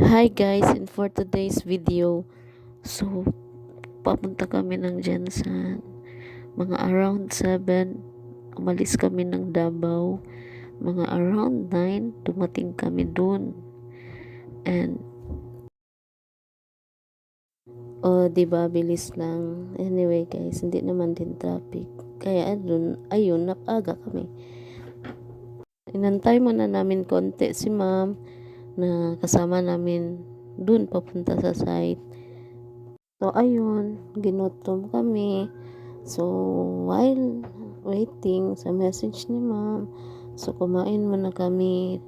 Hi guys, and for today's video, so papunta kami ng Jensan. Mga around 7, umalis kami ng Davao. Mga around 9, dumating kami dun. And, diba, bilis lang. Anyway guys, hindi naman din traffic. Kaya ayun, napaga kami. Inantay muna namin konti si ma'am na kasama namin dun papunta sa site. So, ayun, ginutom kami. So, while waiting sa message ni ma'am, so, kumain muna kami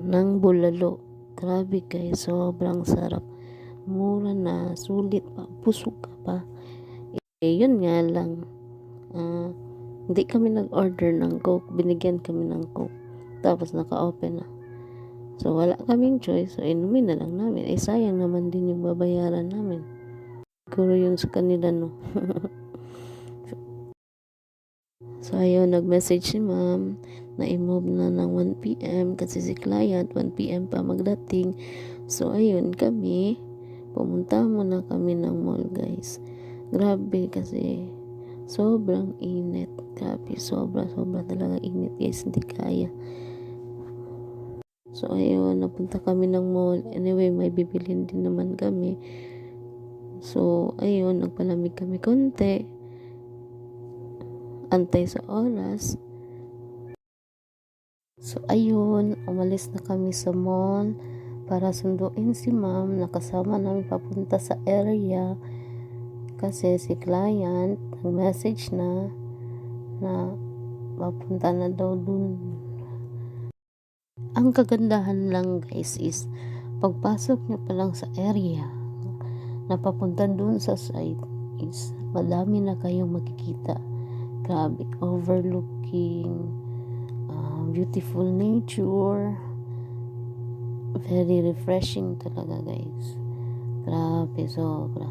ng bulalo. Grabe guys, sobrang sarap. Mura na, sulit pa, busog ka pa. Yun nga lang, hindi kami nag-order ng Coke, binigyan kami ng Coke. Tapos, naka-open na. So, wala kaming choice, so, inumin na lang namin. Sayang naman din yung babayaran namin. Siguro yun sa kanila, no? So, ayun, nag-message si ma'am na i-move na ng 1 p.m. kasi si client 1 p.m. pa magdating. So, ayun, pumunta muna kami ng mall, guys. Grabe kasi sobrang init. Grabe, sobra talaga init, guys. Hindi kaya. So, ayun, napunta kami ng mall. Anyway, may bibilhin din naman kami. So, ayun, nagpalamig kami konti. Antay sa oras. So, ayun, umalis na kami sa mall para sunduin si ma'am. Nakasama namin papunta sa area kasi si client nag-message na papunta na daw dun. Ang kagandahan lang guys is pagpasok nyo pa lang sa area na papunta dun sa site is madami na kayong makikita. Grabe, overlooking, beautiful nature, very refreshing talaga guys. Grabe, sobra.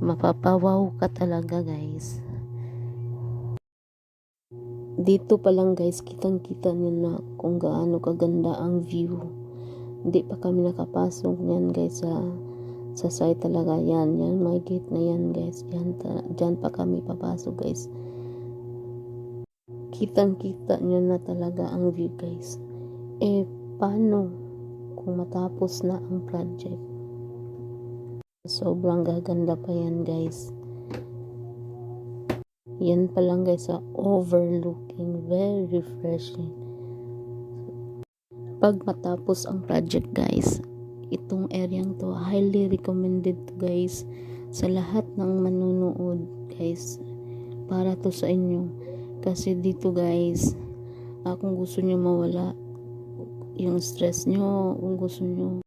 Mapapawaw ka talaga guys. Dito pa lang guys, kitang-kita nyo na kung gaano kaganda ang view. Hindi pa kami nakapasok yan guys sa site talaga. Yan, may gate na yan guys. Dyan pa kami papasok guys. Kitang-kita nyo na talaga ang view guys. Paano kung matapos na ang project? Sobrang gaganda pa yan guys. Yan pa lang guys sa overlooking, very refreshing. Pag matapos ang project guys, itong areang to highly recommended to guys sa lahat ng manunood guys, para to sa inyo. Kasi dito guys, kung gusto nyo mawala yung stress nyo, kung gusto nyo